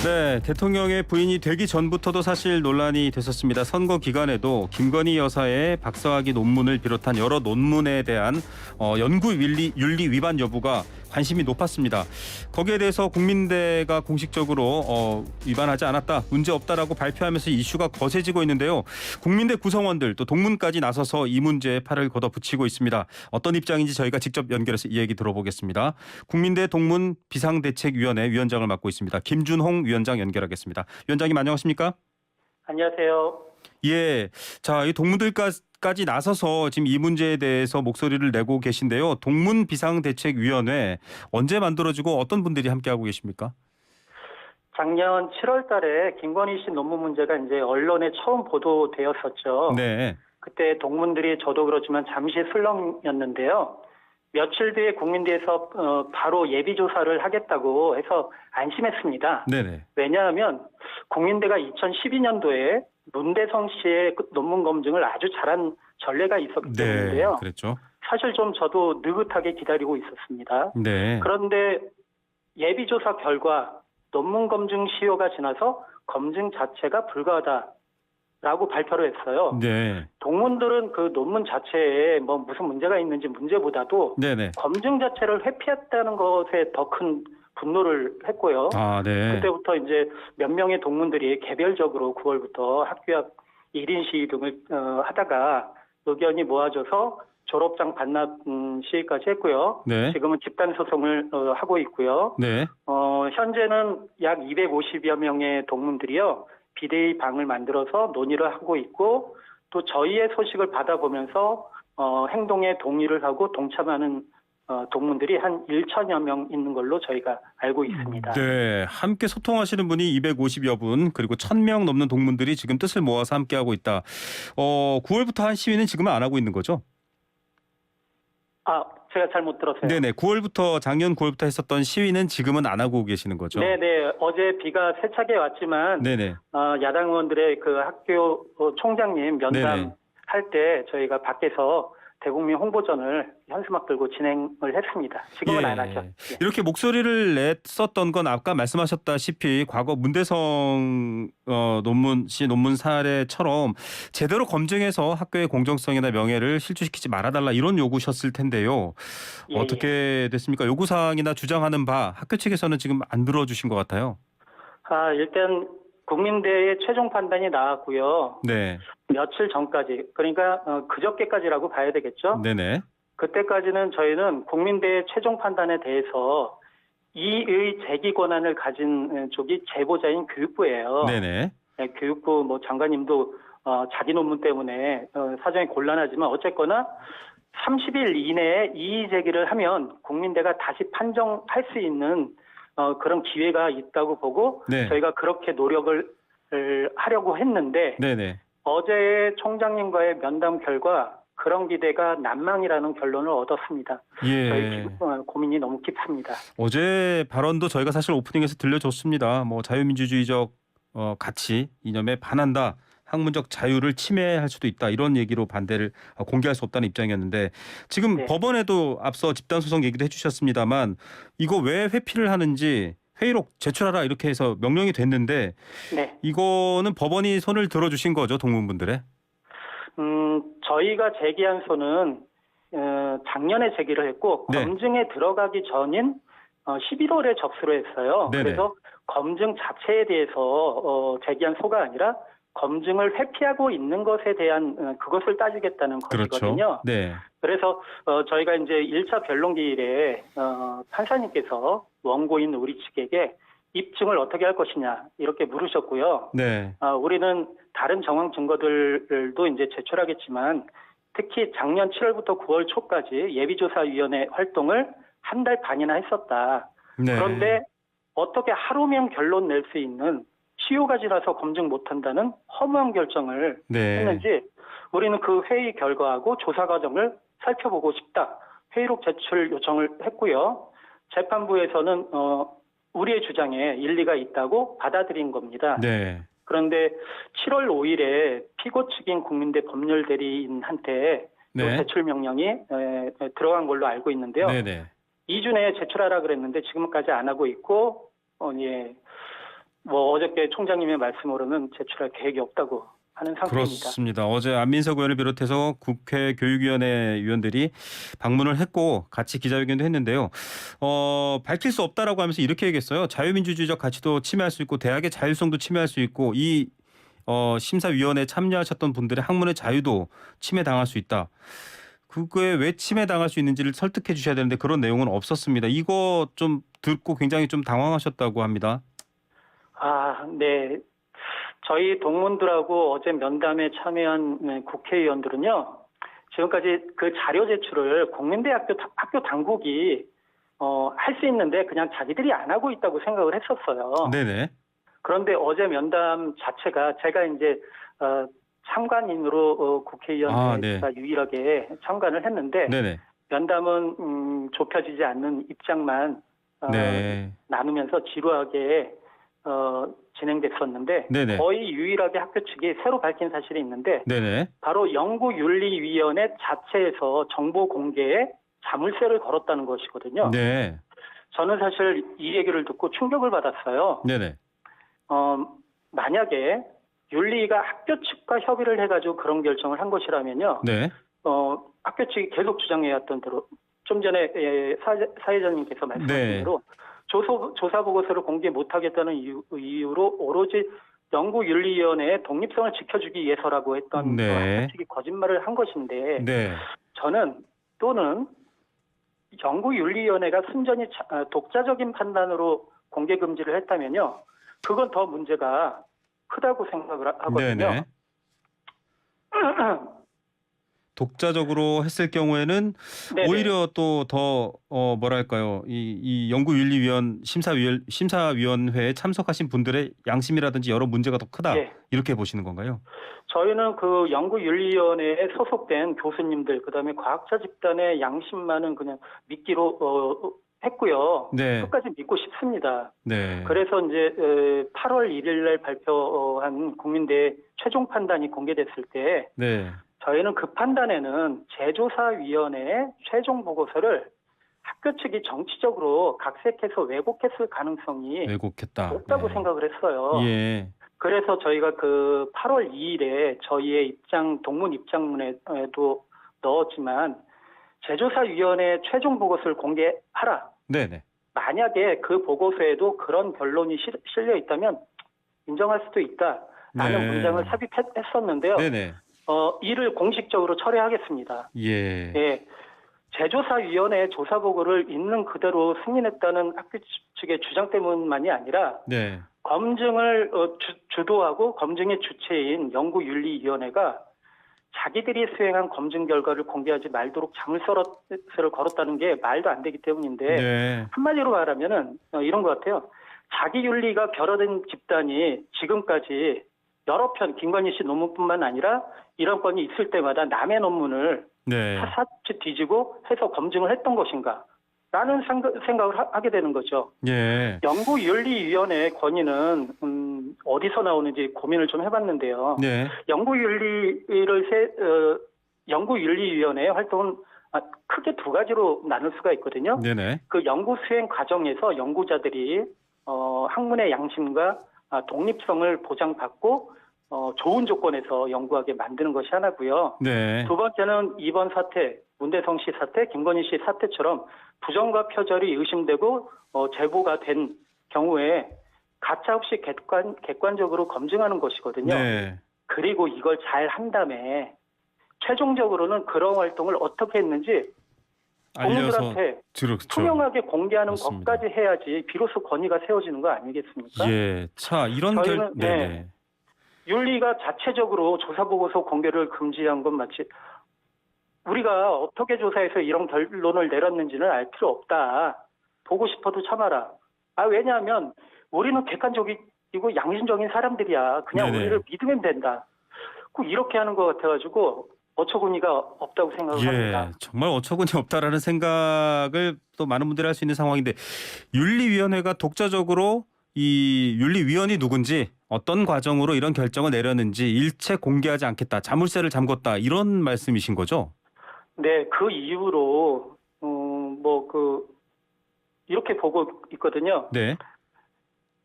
네, 대통령의 부인이 되기 전부터도 사실 논란이 됐었습니다. 선거 기간에도 김건희 여사의 박사학위 논문을 비롯한 여러 논문에 대한 연구 윤리 위반 여부가 관심이 높았습니다. 거기에 대해서 국민대가 공식적으로 위반하지 않았다, 문제 없다라고 발표하면서 이슈가 거세지고 있는데요. 국민대 구성원들 또 동문까지 나서서 이 문제에 팔을 걷어붙이고 있습니다. 어떤 입장인지 저희가 직접 연결해서 이 얘기 들어보겠습니다. 국민대 동문 비상대책위원회 위원장을 맡고 있습니다. 김준홍 위원장 연결하겠습니다. 위원장님 안녕하십니까? 안녕하세요. 예, 자, 이 동문들까지 나서서 지금 이 문제에 대해서 목소리를 내고 계신데요. 동문 비상대책위원회 언제 만들어지고 어떤 분들이 함께하고 계십니까? 작년 7월 달에 김건희 씨 논문 문제가 이제 언론에 처음 보도되었었죠. 네. 그때 동문들이 저도 그렇지만 잠시 술렁였는데요. 며칠 뒤에 국민대에서 바로 예비조사를 하겠다고 해서 안심했습니다. 네네. 왜냐하면 국민대가 2012년도에 문대성 씨의 논문 검증을 아주 잘한 전례가 있었기 때문인데요. 네, 그랬죠. 사실 좀 저도 느긋하게 기다리고 있었습니다. 네. 그런데 예비조사 결과 논문 검증 시효가 지나서 검증 자체가 불가하다라고 발표를 했어요. 네. 동문들은 그 논문 자체에 뭐 무슨 문제가 있는지 문제보다도 네네. 검증 자체를 회피했다는 것에 더 큰 분노를 했고요. 아, 네. 그때부터 이제 몇 명의 동문들이 개별적으로 9월부터 학교 앞 1인 시위 등을 하다가 의견이 모아져서 졸업장 반납 시위까지 했고요. 네. 지금은 집단 소송을 하고 있고요. 네. 현재는 약 250여 명의 동문들이요. 비대위 방을 만들어서 논의를 하고 있고 또 저희의 소식을 받아보면서 행동에 동의를 하고 동참하는 동문들이 한 1천여 명 있는 걸로 저희가 알고 있습니다. 네, 함께 소통하시는 분이 250여 분, 그리고 1,000명 넘는 동문들이 지금 뜻을 모아서 함께하고 있다. 9월부터 한 시위는 지금은 안 하고 있는 거죠? 제가 잘못 들었어요. 네네, 작년 9월부터 했었던 시위는 지금은 안 하고 계시는 거죠? 네네, 어제 비가 세차게 왔지만 네네. 야당 의원들의 그 학교 총장님 면담 할 때 저희가 밖에서 대국민 홍보전을 현수막 들고 진행을 했습니다. 지금은 안 하죠. 네. 이렇게 목소리를 냈었던 건 아까 말씀하셨다시피 과거 문대성 논문 사례처럼 제대로 검증해서 학교의 공정성이나 명예를 실추시키지 말아달라 이런 요구셨을 텐데요. 예, 어떻게 됐습니까? 요구사항이나 주장하는 바 학교 측에서는 지금 안 들어주신 것 같아요. 일단 국민대의 최종 판단이 나왔고요. 네. 며칠 전까지, 그러니까 그저께까지라고 봐야 되겠죠. 네네. 그때까지는 저희는 국민대의 최종 판단에 대해서 이의 제기 권한을 가진 쪽이 제보자인 교육부예요. 네네. 네, 교육부 장관님도 자기 논문 때문에 사정이 곤란하지만 어쨌거나 30일 이내에 이의 제기를 하면 국민대가 다시 판정할 수 있는 그런 기회가 있다고 보고 네. 저희가 그렇게 노력을 하려고 했는데 네네. 어제의 총장님과의 면담 결과 그런 기대가 난망이라는 결론을 얻었습니다. 예. 저희 고민이 너무 깊습니다. 어제 발언도 저희가 사실 오프닝에서 들려줬습니다. 뭐 자유민주주의적 가치 이념에 반한다. 학문적 자유를 침해할 수도 있다. 이런 얘기로 반대를 공개할 수 없다는 입장이었는데 지금 네. 법원에도 앞서 집단소송 얘기도 해주셨습니다만 이거 왜 회피를 하는지 회의록 제출하라 이렇게 해서 명령이 됐는데 네. 이거는 법원이 손을 들어주신 거죠. 동문분들의? 저희가 제기한 소는 작년에 제기를 했고 네. 검증에 들어가기 전인 11월에 접수를 했어요. 네네. 그래서 검증 자체에 대해서 제기한 소가 아니라 검증을 회피하고 있는 것에 대한 그것을 따지겠다는 것이거든요. 그렇죠. 네. 그래서 저희가 이제 1차 변론기일에 판사님께서 원고인 우리 측에게 입증을 어떻게 할 것이냐 이렇게 물으셨고요. 네. 우리는 다른 정황 증거들도 이제 제출하겠지만 특히 작년 7월부터 9월 초까지 예비조사위원회 활동을 한 달 반이나 했었다. 네. 그런데 어떻게 하루면 결론 낼 수 있는 시효가 지나서 검증 못한다는 허무한 결정을 네. 했는지 우리는 그 회의 결과하고 조사 과정을 살펴보고 싶다. 회의록 제출 요청을 했고요. 재판부에서는 우리의 주장에 일리가 있다고 받아들인 겁니다. 네. 그런데 7월 5일에 피고 측인 국민대 법률 대리인한테 네. 제출 명령이 들어간 걸로 알고 있는데요. 네네. 2주 내에 제출하라 그랬는데 지금까지 안 하고 있고 뭐 어저께 총장님의 말씀으로는 제출할 계획이 없다고 하는 상태입니다. 그렇습니다. 어제 안민석 의원을 비롯해서 국회 교육위원회 위원들이 방문을 했고 같이 기자회견도 했는데요. 밝힐 수 없다라고 하면서 이렇게 얘기했어요. 자유민주주의적 가치도 침해할 수 있고 대학의 자율성도 침해할 수 있고 이 심사위원회에 참여하셨던 분들의 학문의 자유도 침해당할 수 있다. 그거에 왜 침해당할 수 있는지를 설득해 주셔야 되는데 그런 내용은 없었습니다. 이거 좀 듣고 굉장히 좀 당황하셨다고 합니다. 네. 저희 동문들하고 어제 면담에 참여한 국회의원들은요, 지금까지 그 자료 제출을 국민대학교 학교 당국이 할 수 있는데 그냥 자기들이 안 하고 있다고 생각을 했었어요. 네네. 그런데 어제 면담 자체가 제가 이제 참관인으로 국회의원회가 네. 유일하게 참관을 했는데 네네. 면담은 좁혀지지 않는 입장만 네. 나누면서 지루하게 진행됐었는데 네네. 거의 유일하게 학교 측이 새로 밝힌 사실이 있는데 네네. 바로 연구윤리위원회 자체에서 정보 공개에 자물쇠를 걸었다는 것이거든요. 네. 저는 사실 이 얘기를 듣고 충격을 받았어요. 네네. 만약에 윤리위가 학교 측과 협의를 해가지고 그런 결정을 한 것이라면요. 네. 학교 측이 계속 주장해왔던 대로 좀 전에 사회자님께서 말씀하신 네. 대로 조사 보고서를 공개 못하겠다는 이유로 오로지 연구윤리위원회의 독립성을 지켜주기 위해서라고 했던 네. 학교 측이 거짓말을 한 것인데 네. 저는 또는 연구윤리위원회가 순전히 독자적인 판단으로 공개 금지를 했다면요. 그건 더 문제가 크다고 생각을 하거든요. 네네. 독자적으로 했을 경우에는 네네. 오히려 또 더 뭐랄까요, 이 연구윤리위원 심사위원회에 참석하신 분들의 양심이라든지 여러 문제가 더 크다 예. 이렇게 보시는 건가요? 저희는 그 연구윤리위원회에 소속된 교수님들 그다음에 과학자 집단의 양심만은 그냥 믿기로 했고요. 네. 끝까지 믿고 싶습니다. 네. 그래서 이제 8월 1일 날 발표한 국민대회 최종 판단이 공개됐을 때 네. 저희는 그 판단에는 제조사위원회의 최종 보고서를 학교 측이 정치적으로 각색해서 왜곡했을 가능성이 왜곡했다. 높다고 네. 생각을 했어요. 예. 그래서 저희가 그 8월 2일에 저희의 동문 입장문에도 넣었지만 제조사위원회 최종 보고서를 공개하라. 네네. 만약에 그 보고서에도 그런 결론이 실려 있다면 인정할 수도 있다라는 네. 문장을 삽입했었는데요. 네네. 이를 공식적으로 철회하겠습니다. 예. 예. 제조사위원회 조사 보고를 있는 그대로 승인했다는 학교 측의 주장 때문만이 아니라 네. 검증을 주도하고 검증의 주체인 연구윤리위원회가 자기들이 수행한 검증 결과를 공개하지 말도록 자물쇠를 걸었다는 게 말도 안 되기 때문인데 네. 한마디로 말하면은 이런 것 같아요. 자기 윤리가 결여된 집단이 지금까지 여러 편 김건희 씨 논문뿐만 아니라 이런 건이 있을 때마다 남의 논문을 네. 사사치 뒤지고 해서 검증을 했던 것인가? 라는 생각을 하게 되는 거죠. 예. 연구윤리위원회의 권위는 어디서 나오는지 고민을 좀 해봤는데요. 네. 연구윤리위원회의 활동은 크게 두 가지로 나눌 수가 있거든요. 네네. 그 연구 수행 과정에서 연구자들이 학문의 양심과 독립성을 보장받고 좋은 조건에서 연구하게 만드는 것이 하나고요. 네. 두 번째는 이번 사태, 문대성 씨 사태, 김건희 씨 사태처럼 부정과 표절이 의심되고 제보가 된 경우에 가차 없이 객관적으로 검증하는 것이거든요. 네. 그리고 이걸 잘 한 다음에 최종적으로는 그런 활동을 어떻게 했는지 알려서 국민들한테 그렇죠. 투명하게 공개하는 맞습니다. 것까지 해야지 비로소 권위가 세워지는 거 아니겠습니까? 예. 자, 이런 저희는, 네네. 윤리가 자체적으로 조사보고서 공개를 금지한 건 마치 우리가 어떻게 조사해서 이런 결론을 내렸는지는 알 필요 없다. 보고 싶어도 참아라. 왜냐하면 우리는 객관적이고 양심적인 사람들이야. 그냥 네네. 우리를 믿으면 된다. 꼭 이렇게 하는 것 같아가지고 어처구니가 없다고 생각을 합니다. 정말 어처구니 없다라는 생각을 또 많은 분들이 할 수 있는 상황인데 윤리위원회가 독자적으로 이 윤리위원이 누군지 어떤 과정으로 이런 결정을 내렸는지 일체 공개하지 않겠다. 자물쇠를 잠궜다. 이런 말씀이신 거죠? 네, 그 이후로 이렇게 보고 있거든요. 네.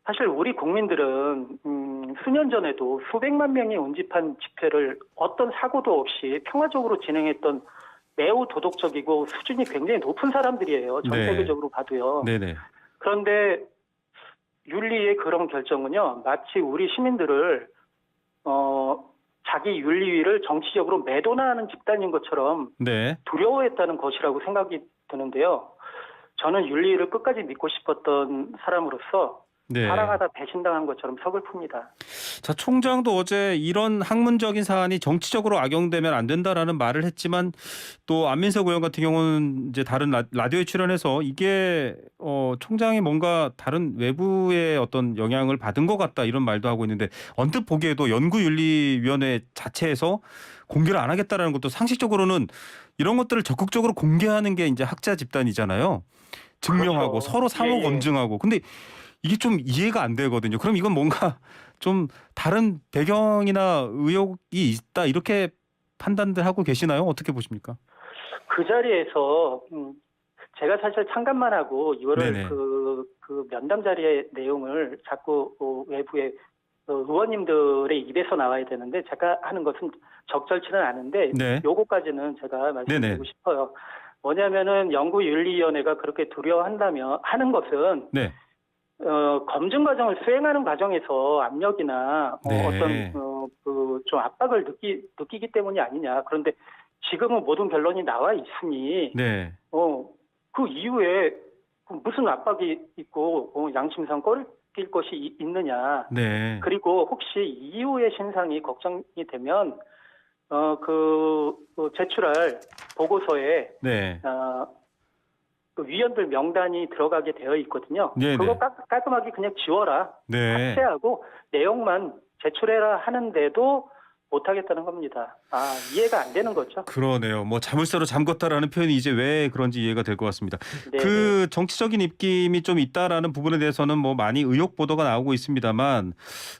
사실 우리 국민들은 수년 전에도 수백만 명이 운집한 집회를 어떤 사고도 없이 평화적으로 진행했던 매우 도덕적이고 수준이 굉장히 높은 사람들이에요. 전 네. 세계적으로 봐도요. 네네. 그런데 윤리의 그런 결정은요, 마치 우리 시민들을 자기 윤리위를 정치적으로 매도나하는 집단인 것처럼 네. 두려워했다는 것이라고 생각이 드는데요. 저는 윤리위를 끝까지 믿고 싶었던 사람으로서 네. 사랑하다 배신당한 것처럼 서글픕니다. 자, 총장도 어제 이런 학문적인 사안이 정치적으로 악용되면 안 된다라는 말을 했지만 또 안민석 의원 같은 경우는 이제 다른 라디오에 출연해서 이게 총장이 뭔가 다른 외부의 어떤 영향을 받은 것 같다 이런 말도 하고 있는데 언뜻 보기에도 연구윤리위원회 자체에서 공개를 안 하겠다라는 것도 상식적으로는 이런 것들을 적극적으로 공개하는 게 이제 학자 집단이잖아요. 증명하고 그렇죠. 서로 상호 예. 검증하고 근데 이게 좀 이해가 안 되거든요. 그럼 이건 뭔가 좀 다른 배경이나 의혹이 있다 이렇게 판단들 하고 계시나요? 어떻게 보십니까? 그 자리에서 제가 사실 참관만 하고 이거를 네네. 그 면담 자리의 내용을 자꾸 외부의 의원님들의 입에서 나와야 되는데 제가 하는 것은 적절치는 않은데 네. 요거까지는 제가 말씀드리고 네네. 싶어요. 뭐냐면은 연구윤리위원회가 그렇게 두려워한다면 하는 것은 네. 검증 과정을 수행하는 과정에서 압력이나 네. 어떤 좀 압박을 느끼기 때문이 아니냐. 그런데 지금은 모든 결론이 나와 있으니 네. 그 이후에 무슨 압박이 있고 양심상 꺼릴 것이 있느냐. 네. 그리고 혹시 이후의 신상이 걱정이 되면 제출할 보고서에 네. 그 위원들 명단이 들어가게 되어 있거든요. 네네. 그거 깔끔하게 그냥 지워라. 네. 삭제하고 내용만 제출해라 하는데도 못하겠다는 겁니다. 이해가 안 되는 거죠. 그러네요. 뭐 자물쇠로 잠궜다라는 표현이 이제 왜 그런지 이해가 될 것 같습니다. 네. 그 정치적인 입김이 좀 있다라는 부분에 대해서는 뭐 많이 의혹 보도가 나오고 있습니다만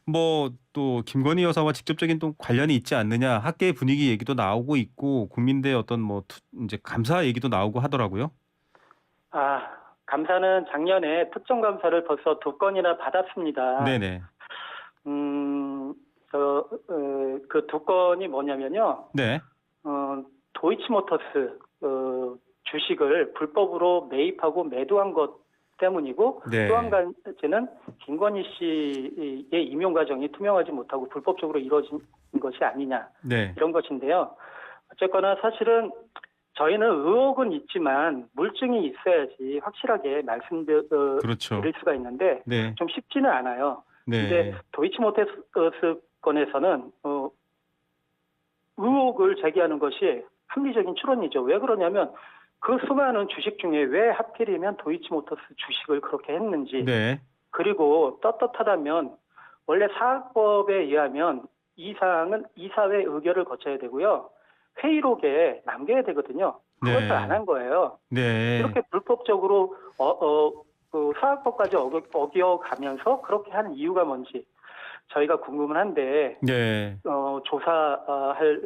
뭐 또 김건희 여사와 직접적인 또 관련이 있지 않느냐 학계의 분위기 얘기도 나오고 있고 국민들의 어떤 뭐 이제 감사 얘기도 나오고 하더라고요. 감사는 작년에 특정감사를 벌써 2건이나 받았습니다. 네네. 그 2건이 뭐냐면요. 네. 도이치모터스 주식을 불법으로 매입하고 매도한 것 때문이고 네. 또 한 가지는 김건희 씨의 임용 과정이 투명하지 못하고 불법적으로 이루어진 것이 아니냐 네. 이런 것인데요. 어쨌거나 사실은 저희는 의혹은 있지만 물증이 있어야지 확실하게 말씀드릴 그렇죠. 수가 있는데 네. 좀 쉽지는 않아요. 네. 근데 도이치모터스 건에서는 의혹을 제기하는 것이 합리적인 추론이죠. 왜 그러냐면 그 수많은 주식 중에 왜 하필이면 도이치모터스 주식을 그렇게 했는지 네. 그리고 떳떳하다면 원래 사학법에 의하면 이 사항은 이사회 의결을 거쳐야 되고요. 회의록에 남겨야 되거든요. 그것을 네. 안 한 거예요. 네. 이렇게 불법적으로 그 사학법까지 어겨가면서 그렇게 하는 이유가 뭔지 저희가 궁금은 한데 네. 조사할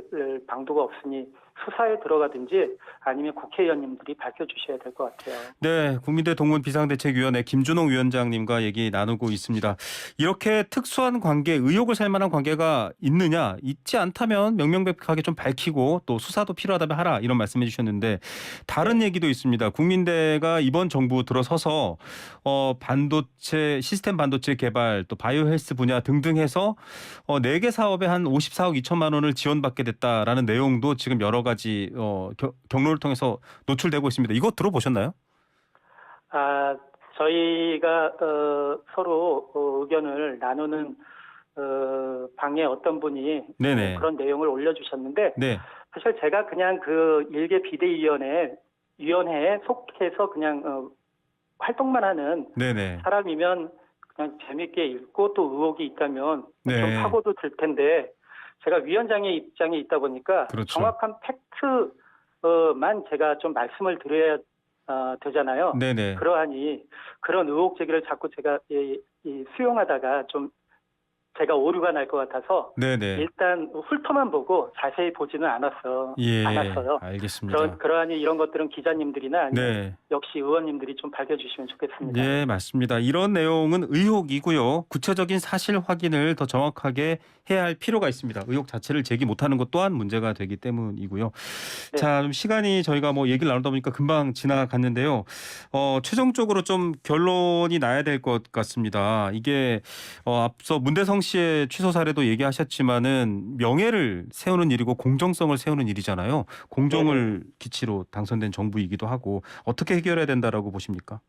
방도가 없으니 수사에 들어가든지 아니면 국회의원님들이 밝혀주셔야 될 것 같아요. 네, 국민대 동문비상대책위원회 김준홍 위원장님과 얘기 나누고 있습니다. 이렇게 특수한 관계, 의혹을 살 만한 관계가 있느냐, 있지 않다면 명명백백하게 좀 밝히고 또 수사도 필요하다면 하라 이런 말씀해 주셨는데 다른 얘기도 있습니다. 국민대가 이번 정부 들어서서 반도체, 시스템 반도체 개발, 또 바이오 헬스 분야 등등 해서 4개 사업에 한 54억 2천만 원을 지원받게 됐다라는 내용도 지금 여러 가지 경로를 통해서 노출되고 있습니다. 이거 들어보셨나요? 저희가 서로 의견을 나누는 방에 어떤 분이 네네. 그런 내용을 올려주셨는데 네. 사실 제가 그냥 그 일개 비대위원회에 속해서 그냥 활동만 하는 네네. 사람이면 그냥 재밌게 읽고 또 의혹이 있다면 네. 좀 사고도 들 텐데 제가 위원장의 입장에 있다 보니까 그렇죠. 정확한 팩트만 제가 좀 말씀을 드려야 되잖아요. 네네. 그러하니 그런 의혹 제기를 자꾸 제가 수용하다가 좀 제가 오류가 날 것 같아서 네네. 일단 훑어만 보고 자세히 보지는 않았어요. 예, 않았어요. 알겠습니다. 그러하니 이런 것들은 기자님들이나 아니면 네. 역시 의원님들이 좀 밝혀주시면 좋겠습니다. 예, 맞습니다. 이런 내용은 의혹이고요. 구체적인 사실 확인을 더 정확하게 해야 할 필요가 있습니다. 의혹 자체를 제기 못하는 것 또한 문제가 되기 때문이고요. 네. 자, 좀 시간이 저희가 뭐 얘기를 나누다 보니까 금방 지나갔는데요. 최종적으로 좀 결론이 나야 될 것 같습니다. 이게 앞서 문대성 씨의 취소 사례도 얘기하셨지만은 명예를 세우는 일이고 공정성을 세우는 일이잖아요. 공정을 기치로 당선된 정부이기도 하고 어떻게 해결해야 된다라고 보십니까?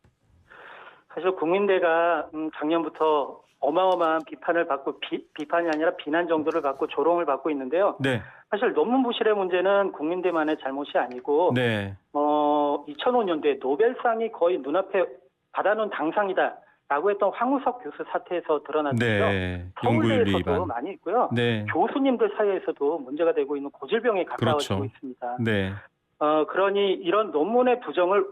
사실 국민대가 작년부터 어마어마한 비판을 받고 비판이 아니라 비난 정도를 받고 조롱을 받고 있는데요. 네. 사실 논문 부실의 문제는 국민대만의 잘못이 아니고 네. 2005년도에 노벨상이 거의 눈앞에 받아놓은 당상이다라고 했던 황우석 교수 사태에서 드러났고요. 네. 연구윤리 서울대에서도 위반. 많이 있고요. 네. 교수님들 사이에서도 문제가 되고 있는 고질병에 가까워지고 그렇죠. 있습니다. 네. 그러니 이런 논문의 부정을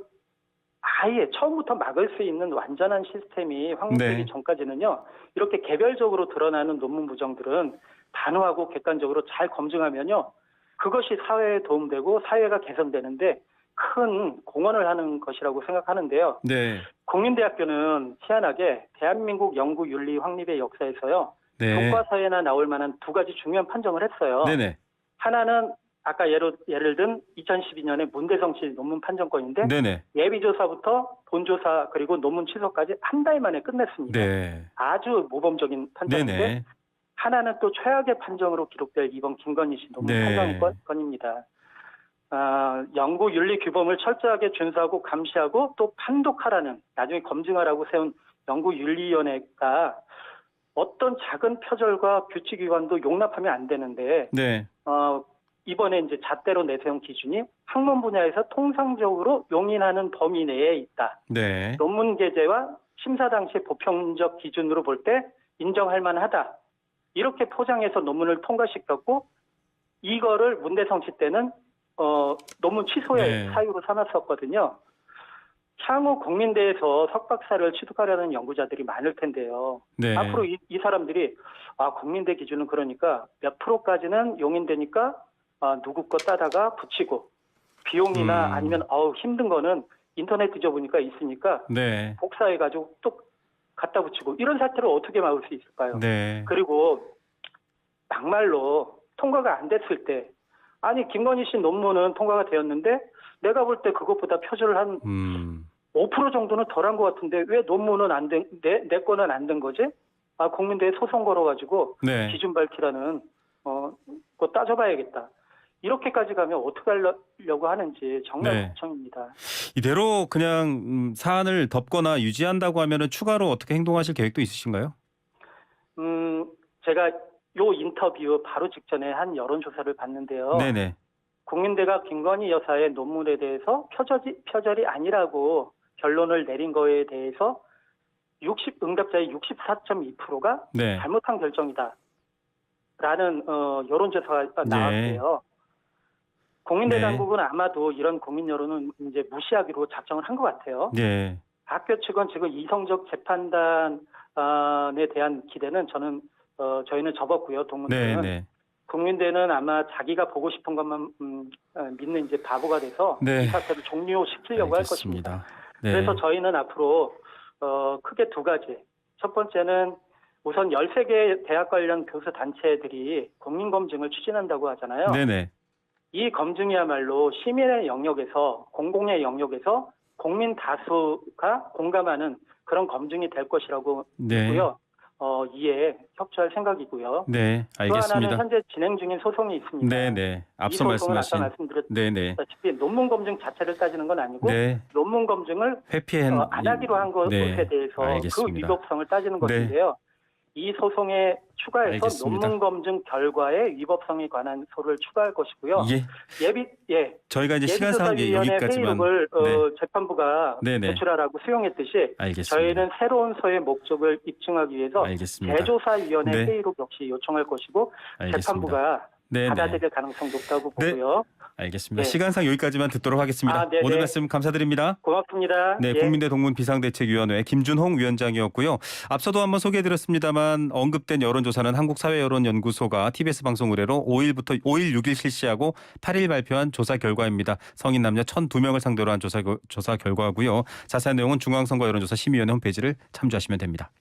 아예 처음부터 막을 수 있는 완전한 시스템이 확립되기 네. 전까지는요. 이렇게 개별적으로 드러나는 논문 부정들은 단호하고 객관적으로 잘 검증하면요. 그것이 사회에 도움되고 사회가 개선되는데 큰 공헌을 하는 것이라고 생각하는데요. 네. 국민대학교는 희한하게 대한민국 연구윤리 확립의 역사에서요. 네. 교과서에나 나올 만한 두 가지 중요한 판정을 했어요. 네네. 하나는 아까 예를 든 2012년에 문대성 씨 논문 판정권인데 네네. 예비조사부터 본조사 그리고 논문 취소까지 한 달 만에 끝냈습니다. 네. 아주 모범적인 판정인데 네네. 하나는 또 최악의 판정으로 기록될 이번 김건희 씨 논문 네. 판정권입니다. 연구윤리 규범을 철저하게 준수하고 감시하고 또 판독하라는 나중에 검증하라고 세운 연구윤리위원회가 어떤 작은 표절과 규칙 위반도 용납하면 안 되는데 네. 이번에 이제 잣대로 내세운 기준이 학문 분야에서 통상적으로 용인하는 범위 내에 있다. 네. 논문 게재와 심사 당시의 보편적 기준으로 볼 때 인정할 만하다. 이렇게 포장해서 논문을 통과시켰고 이거를 문대성 씨 때는 논문 취소의 네. 사유로 삼았었거든요. 향후 국민대에서 석박사를 취득하려는 연구자들이 많을 텐데요. 네. 앞으로 이 사람들이 국민대 기준은 그러니까 몇 프로까지는 용인되니까 누구 거 따다가 붙이고 비용이나 아니면 힘든 거는 인터넷 뒤져보니까 있으니까 네. 복사해가지고 또 갖다 붙이고 이런 사태를 어떻게 막을 수 있을까요? 네. 그리고 막말로 통과가 안 됐을 때 아니 김건희 씨 논문은 통과가 되었는데 내가 볼 때 그것보다 표절을 한 5% 정도는 덜한 것 같은데 왜 논문은 안 된, 내 거는 안 된 거지? 국민대에 소송 걸어가지고 네. 기준 밝히라는 그거 따져봐야겠다. 이렇게까지 가면 어떻게 하려고 하는지 정말 네. 걱정입니다. 이대로 그냥 사안을 덮거나 유지한다고 하면은 추가로 어떻게 행동하실 계획도 있으신가요? 제가 요 인터뷰 바로 직전에 한 여론조사를 봤는데요. 네네. 국민대가 김건희 여사의 논문에 대해서 표절이 아니라고 결론을 내린 거에 대해서 응답자의 64.2%가 네. 잘못한 결정이다. 라는 여론조사가 나왔고요. 국민대 네. 당국은 아마도 이런 국민 여론은 이제 무시하기로 작정을 한 것 같아요. 네. 학교 측은 지금 이성적 재판단에 대한 기대는 저희는 접었고요. 동문대는. 네. 국민대는 아마 자기가 보고 싶은 것만 믿는 이제 바보가 돼서 네. 이 사태를 종료시키려고 할 것입니다. 알겠습니다. 네. 그래서 저희는 앞으로 크게 두 가지. 첫 번째는 우선 13개 대학 관련 교수 단체들이 국민검증을 추진한다고 하잖아요. 네네. 이 검증이야말로 시민의 영역에서 공공의 영역에서 국민 다수가 공감하는 그런 검증이 될 것이라고 네. 보고요. 이에 협조할 생각이고요. 네. 또 하나는 알겠습니다. 현재 진행 중인 소송이 있습니다. 네네. 앞서 이 소송은 말씀하신. 아까 말씀드렸다시피 네네. 논문 검증 자체를 따지는 건 아니고 네. 논문 검증을 회피한 안 하기로 한 것에 네. 대해서 알겠습니다. 그 위법성을 따지는 네. 것인데요. 이 소송에 추가해서 알겠습니다. 논문 검증 결과의 위법성에 관한 소를 추가할 것이고요. 저희가 이제 시간상 예비조사위원회 여기까지만. 회의록을 네. 재판부가 네네. 제출하라고 수용했듯이 알겠습니다. 저희는 새로운 소의 목적을 입증하기 위해서 알겠습니다. 재조사위원회 네. 회의록 역시 요청할 것이고 알겠습니다. 재판부가 네, 받아들일 가능성 높다고 네. 보고요. 알겠습니다. 네. 시간상 여기까지만 듣도록 하겠습니다. 아, 네네. 오늘 말씀 감사드립니다. 고맙습니다. 네, 예. 국민대 동문 비상대책위원회 김준홍 위원장이었고요. 앞서도 한번 소개해드렸습니다만 언급된 여론조사는 한국사회여론연구소가 TBS 방송 의뢰로 5일 6일 실시하고 8일 발표한 조사 결과입니다. 성인 남녀 1,002명을 상대로 한 조사 결과고요. 자세한 내용은 중앙선거여론조사 심의위원회 홈페이지를 참조하시면 됩니다.